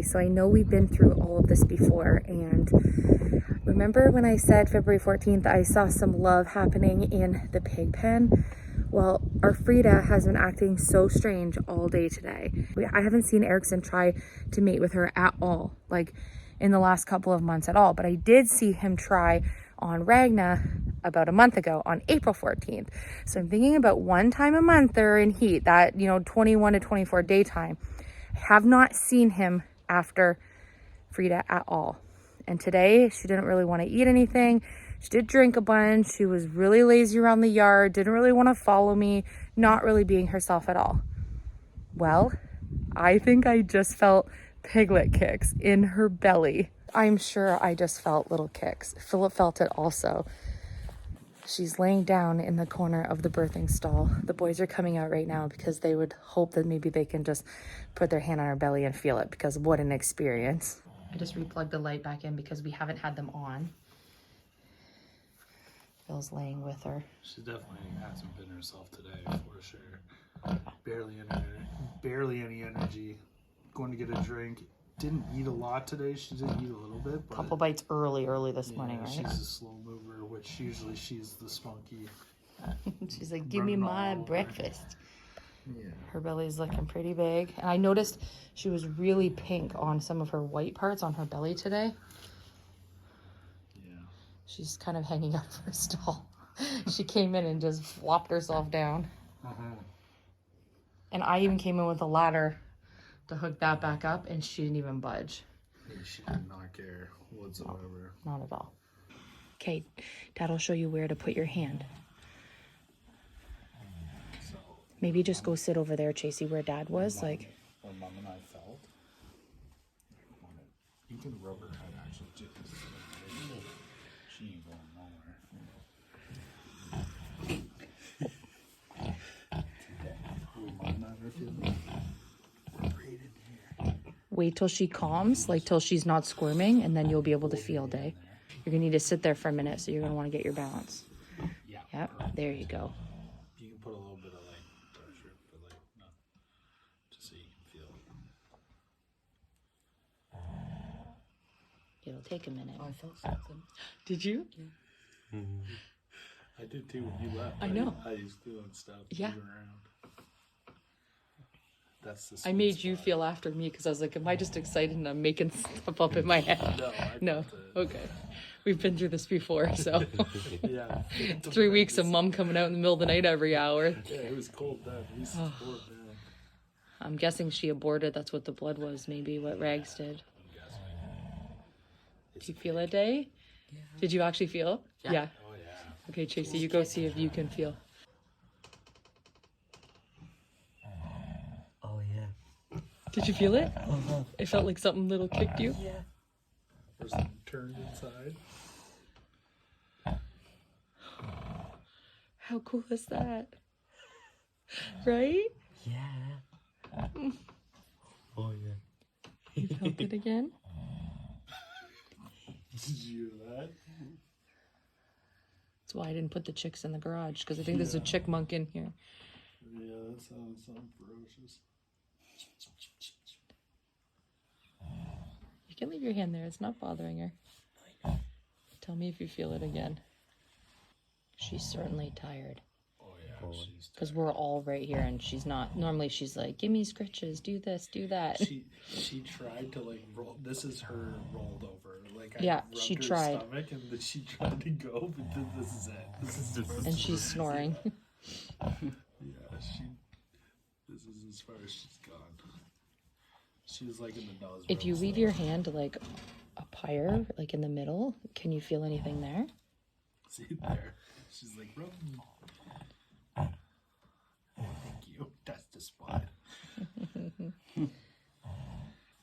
So I know we've been through all of this before, and remember when I said February 14th I saw some love happening in the pig pen? Well, our Frida has been acting so strange all day today. I haven't seen Erickson try to mate with her at all, like in the last couple of months at all, but I did see him try on Ragna about a month ago on April 14th. So I'm thinking about one time a month they're in heat, that, 21 to 24 daytime. I have not seen him after Frida at all. And today she didn't really want to eat anything. She did drink a bunch. She was really lazy around the yard, didn't really want to follow me, not really being herself at all. Well, I think I just felt piglet kicks in her belly. I'm sure I just felt little kicks. Philip felt it also. She's laying down in the corner of the birthing stall. The boys are coming out right now because they would hope that maybe they can just put their hand on her belly and feel it, because what an experience. I just replugged the light back in because we haven't had them on. Phil's laying with her. She definitely hasn't been herself today, for sure. Barely any energy. Going to get a drink. Didn't eat a lot today. She did eat a little bit. But couple bites early this morning, right? She's a slow mover, which usually she's the spunky. She's like, give me my breakfast. Yeah. Her belly's looking pretty big. And I noticed she was really pink on some of her white parts on her belly today. She's kind of hanging out of her stall. She came in and just flopped herself down. And I even came in with a ladder to hook that back up, and she didn't even budge. Yeah, she did not care whatsoever. Not at all. Okay, Dad'll show you where to put your hand. So, Maybe just go sit over there, Chasey, where Dad was. Where Mom and I felt. You can rub her head actually too. She ain't going nowhere. Wait till she calms, like till she's not squirming, and then you'll be able to feel day. You're gonna need to sit there for a minute, so you're gonna want to get your balance. Yeah. Yep, there you go. You can put a little bit of pressure, but not just so you can feel it. It'll take a minute. Oh, I felt something. Did you? Yeah. I did too when you left. I know. I was doing stuff. Yeah. Moving around. That's the I made you feel after me because I was like, am I just excited and I'm making stuff up in my head? No. Okay. We've been through this before, so. Yeah. 3 weeks of Mom coming out in the middle of the night every hour. Yeah, it was cold then. It was cold then. I'm guessing she aborted. That's what the blood was, maybe what Rags did. Do you feel it, Day? Yeah. Did you actually feel? Yeah. Oh yeah. Okay, Chasey, you go see if you can feel. Oh yeah. Did you feel it? It felt like something little kicked you? Yeah. Or something turned inside. How cool is that? Right? Yeah. Oh yeah. You felt it again? Did you hear that? That's why I didn't put the chicks in the garage, because I think there's a chickmunk in here. Yeah, that sounds ferocious. You can leave your hand there. It's not bothering her. Tell me if you feel it again. She's certainly tired. Oh yeah, she's Because we're all right here, and she's not. Normally she's like, give me scritches, do this, do that. She tried to roll. This is her rolled over. Yeah, I she rubbed her tried. stomach, and then she tried to go, but this is it. This is just. And she's snoring. Yeah, this is as far as she's gone. She was in the nose. If you leave your hand up higher, in the middle, can you feel anything there? See there. She's rub me. Thank you. That's the spot.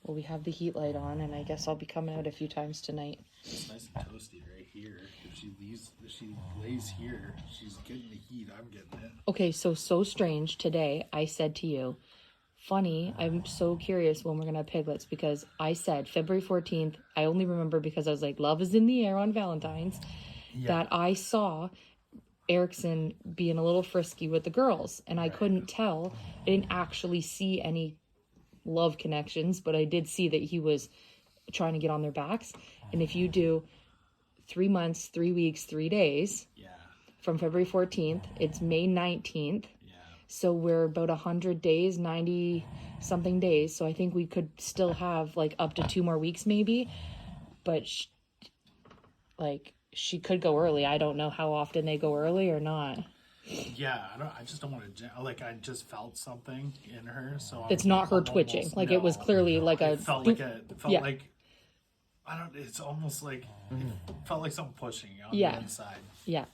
Well, we have the heat light on, and I guess I'll be coming out a few times tonight. It's nice and toasty right here. If she lays here, she's getting the heat. I'm getting it. Okay, so strange. Today, I said to you, funny, I'm so curious when we're going to have piglets, because I said February 14th, I only remember because I was like, love is in the air on Valentine's, that I saw Erickson being a little frisky with the girls, and I couldn't tell. I didn't actually see any love connections, but I did see that he was trying to get on their backs. And if you do 3 months, 3 weeks, 3 days from February 14th, it's May 19th. So we're about 100 days, 90 something days. So I think we could still have like up to 2 more weeks maybe. But she could go early. I don't know how often they go early or not. Yeah, I just don't want to. Like, I just felt something in her, so it's not her twitching. Like, it was clearly like a. It felt like like I don't. It's almost like it felt like something pushing on the inside. Yeah.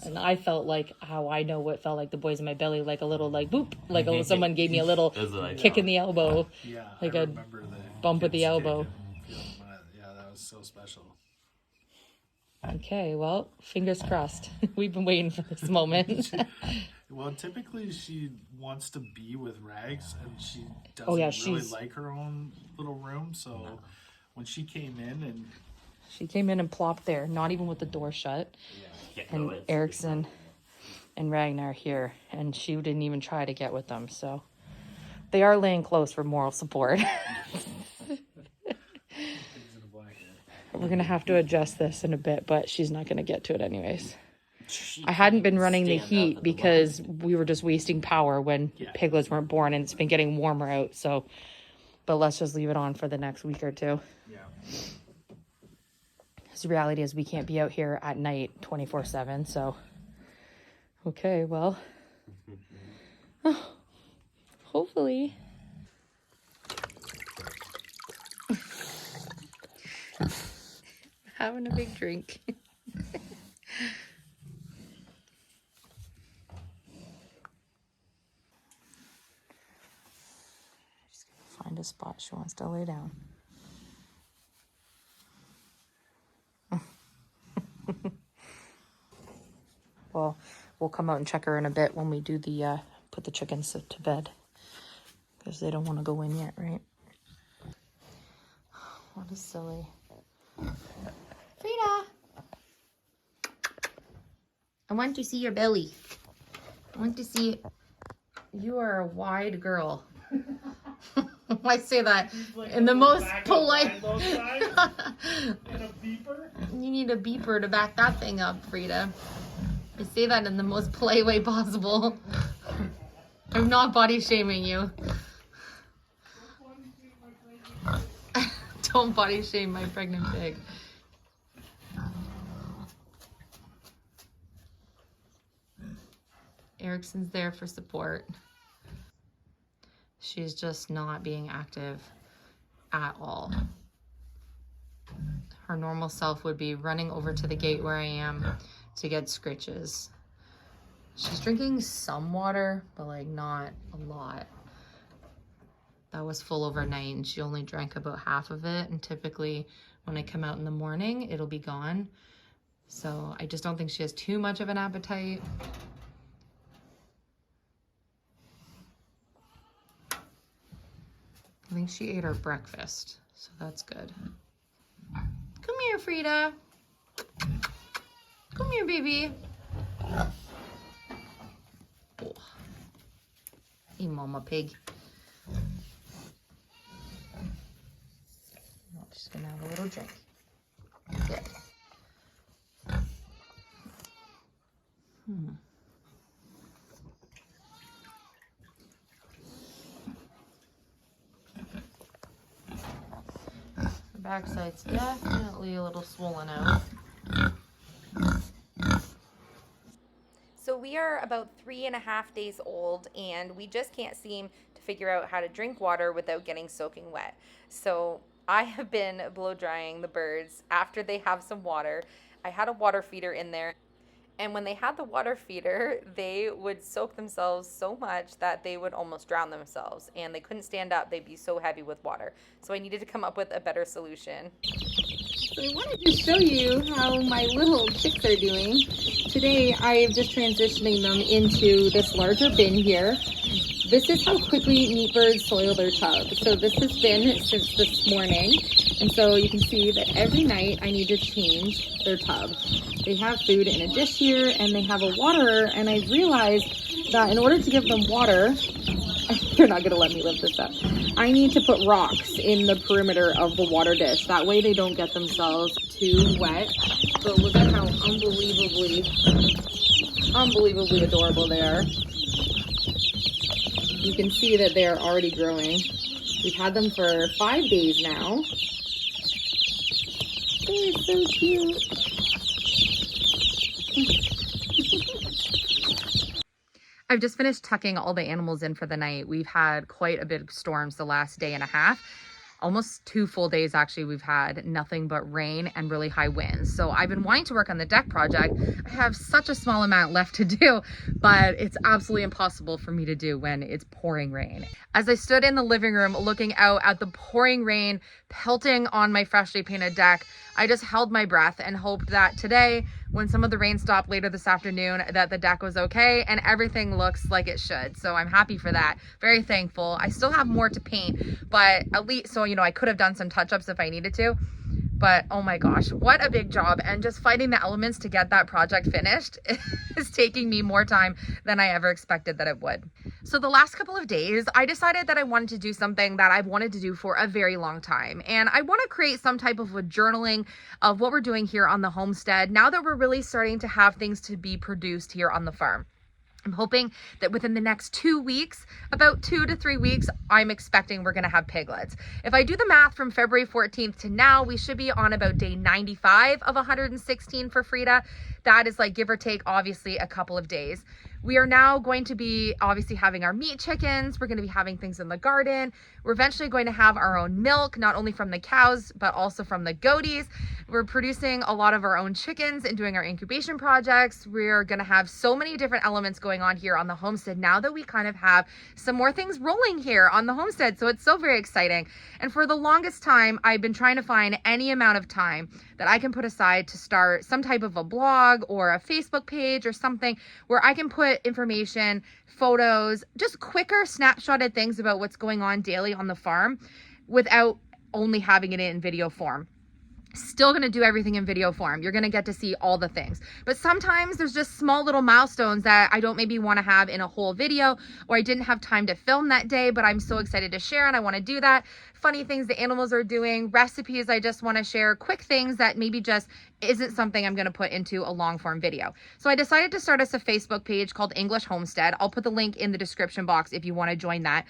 And I felt like how I know what felt like the boys in my belly, like a little like boop, like someone gave me a little kick in the elbow. Yeah, like I a remember the bump with the elbow. Yeah, that was so special. Okay, well, fingers crossed. We've been waiting for this moment. Well, typically she wants to be with Rags, and she doesn't really like her own little room. So when she came in and plopped there, not even with the door shut. And Erickson and Ragnar here, and she didn't even try to get with them. So they are laying close for moral support. We're going to have to adjust this in a bit, but she's not going to get to it anyways. I hadn't been running the heat because we were just wasting power when piglets weren't born, and it's been getting warmer out. So, but let's just leave it on for the next week or two. Yeah. Because the reality is we can't be out here at night 24/7. So, okay, well, hopefully. Having a big drink. She's gonna find a spot she wants to lay down. Well, we'll come out and check her in a bit when we do the put the chickens to bed, because they don't want to go in yet, right? What is silly. Frida! I want to see your belly. I want to see... You are a wide girl. I say that in the most polite... And a beeper? You need a beeper to back that thing up, Frida. I say that in the most polite way possible. I'm not body shaming you. Don't body shame my pregnant pig. Erickson's there for support. She's just not being active at all. Her normal self would be running over to the gate where I am to get scritches. She's drinking some water, but like not a lot. That was full overnight, and she only drank about half of it, and typically when I come out in the morning it'll be gone. So I just don't think she has too much of an appetite. I think she ate her breakfast, so that's good. Come here, Frida. Come here, baby. Oh. Hey, mama pig. She's gonna have a little drink. Good. The backside's definitely a little swollen out. So we are about 3.5 days old, and we just can't seem to figure out how to drink water without getting soaking wet. So I have been blow drying the birds after they have some water. I had a water feeder in there, and when they had the water feeder, they would soak themselves so much that they would almost drown themselves, and they couldn't stand up. They'd be so heavy with water. So I needed to come up with a better solution. So I wanted to show you how my little chicks are doing. Today I am just transitioning them into this larger bin here. This is how quickly meat birds soil their tub. So this has been since this morning. And so you can see that every night I need to change their tub. They have food in a dish here, and they have a waterer, and I realized that in order to give them water, They're not gonna let me lift this up. I need to put rocks in the perimeter of the water dish. That way they don't get themselves too wet. But look at how unbelievably adorable they are. You can see that they are already growing. We've had them for 5 days now. They're so cute. I've just finished tucking all the animals in for the night. We've had quite a bit of storms the last day and a half. Almost 2 full days actually, we've had nothing but rain and really high winds. So I've been wanting to work on the deck project. I have such a small amount left to do, but it's absolutely impossible for me to do when it's pouring rain. As I stood in the living room looking out at the pouring rain pelting on my freshly painted deck, I just held my breath and hoped that today, when some of the rain stopped later this afternoon, that the deck was okay and everything looks like it should. So I'm happy for that. Very thankful. I still have more to paint, but at least, so, you know, I could have done some touch-ups if I needed to. But oh my gosh, what a big job. And just fighting the elements to get that project finished is taking me more time than I ever expected that it would. So the last couple of days, I decided that I wanted to do something that I've wanted to do for a very long time. And I want to create some type of a journaling of what we're doing here on the homestead now that we're really starting to have things to be produced here on the farm. I'm hoping that within the next 2 weeks, about 2 to 3 weeks, I'm expecting we're going to have piglets. If I do the math from February 14th to now, we should be on about day 95 of 116 for Frida. That is like give or take, obviously, a couple of days. We are now going to be obviously having our meat chickens. We're going to be having things in the garden. We're eventually going to have our own milk, not only from the cows, but also from the goaties. We're producing a lot of our own chickens and doing our incubation projects. We're going to have so many different elements going on here on the homestead now that we kind of have some more things rolling here on the homestead. So it's so very exciting. And for the longest time, I've been trying to find any amount of time that I can put aside to start some type of a blog or a Facebook page or something where I can put information, photos, just quicker snapshotted things about what's going on daily on the farm without only having it in video form. Still going to do everything in video form. You're going to get to see all the things. But sometimes there's just small little milestones that I don't maybe want to have in a whole video, or I didn't have time to film that day, but I'm so excited to share and I want to do that. Funny things the animals are doing, recipes I just want to share, quick things that maybe just isn't something I'm going to put into a long form video. So I decided to start us a Facebook page called English Homestead. I'll put the link in the description box if you want to join that.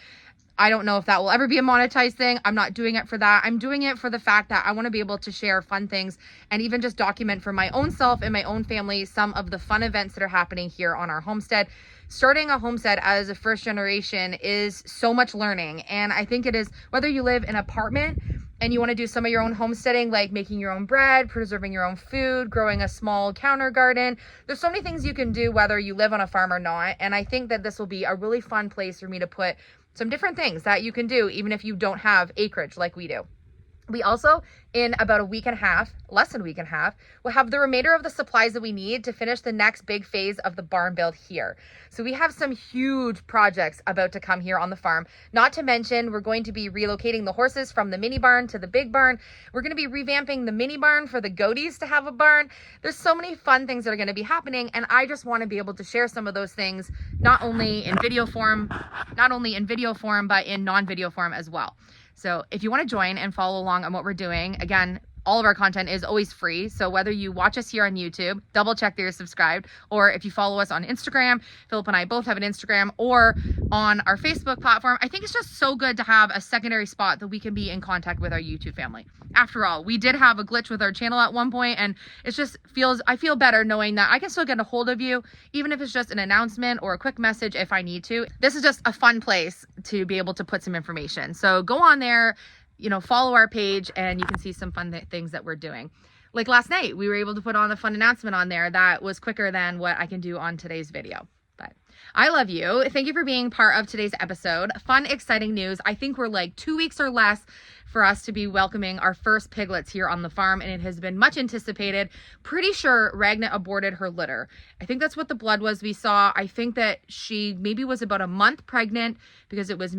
I don't know if that will ever be a monetized thing. I'm not doing it for that. I'm doing it for the fact that I want to be able to share fun things and even just document for my own self and my own family some of the fun events that are happening here on our homestead. Starting a homestead as a first generation is so much learning. And I think it is, whether you live in an apartment and you want to do some of your own homesteading, like making your own bread, preserving your own food, growing a small counter garden. There's so many things you can do whether you live on a farm or not. And I think that this will be a really fun place for me to put some different things that you can do even if you don't have acreage like we do. We also, in about a week and a half, less than a week and a half, will have the remainder of the supplies that we need to finish the next big phase of the barn build here. So we have some huge projects about to come here on the farm. Not to mention, we're going to be relocating the horses from the mini barn to the big barn. We're going to be revamping the mini barn for the goaties to have a barn. There's so many fun things that are going to be happening, and I just want to be able to share some of those things, not only in video form, but in non-video form as well. So if you want to join and follow along on what we're doing, again, all of our content is always free. So whether you watch us here on YouTube, double check that you're subscribed, or if you follow us on Instagram, Philip and I both have an Instagram, or on our Facebook platform, I think it's just so good to have a secondary spot that we can be in contact with our YouTube family. After all, we did have a glitch with our channel at one point, and it just I feel better knowing that I can still get a hold of you, even if it's just an announcement or a quick message if I need to. This is just a fun place to be able to put some information. So go on there, follow our page, and you can see some fun things that we're doing. Like last night, we were able to put on a fun announcement on there that was quicker than what I can do on today's video. But I love you. Thank you for being part of today's episode. Fun, exciting news. I think we're like 2 weeks or less for us to be welcoming our first piglets here on the farm, and it has been much anticipated. Pretty sure Ragna aborted her litter. I think that's what the blood was we saw. I think that she maybe was about a month pregnant because it was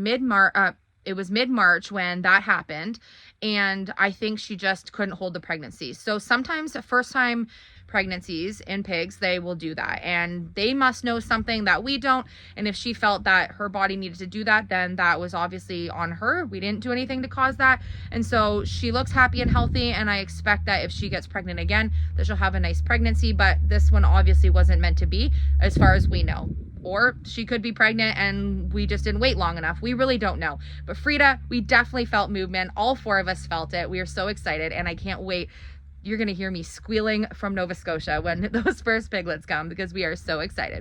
it was mid-March when that happened, and I think she just couldn't hold the pregnancy. So sometimes first time pregnancies in pigs, they will do that, and they must know something that we don't. And if she felt that her body needed to do that, then that was obviously on her. We didn't do anything to cause that. And so she looks happy and healthy, and I expect that if she gets pregnant again, that she'll have a nice pregnancy. But this one obviously wasn't meant to be, as far as we know. Or she could be pregnant and we just didn't wait long enough. We really don't know. But Frida, we definitely felt movement. All 4 of us felt it. We are so excited, and I can't wait. You're going to hear me squealing from Nova Scotia when those first piglets come, because we are so excited.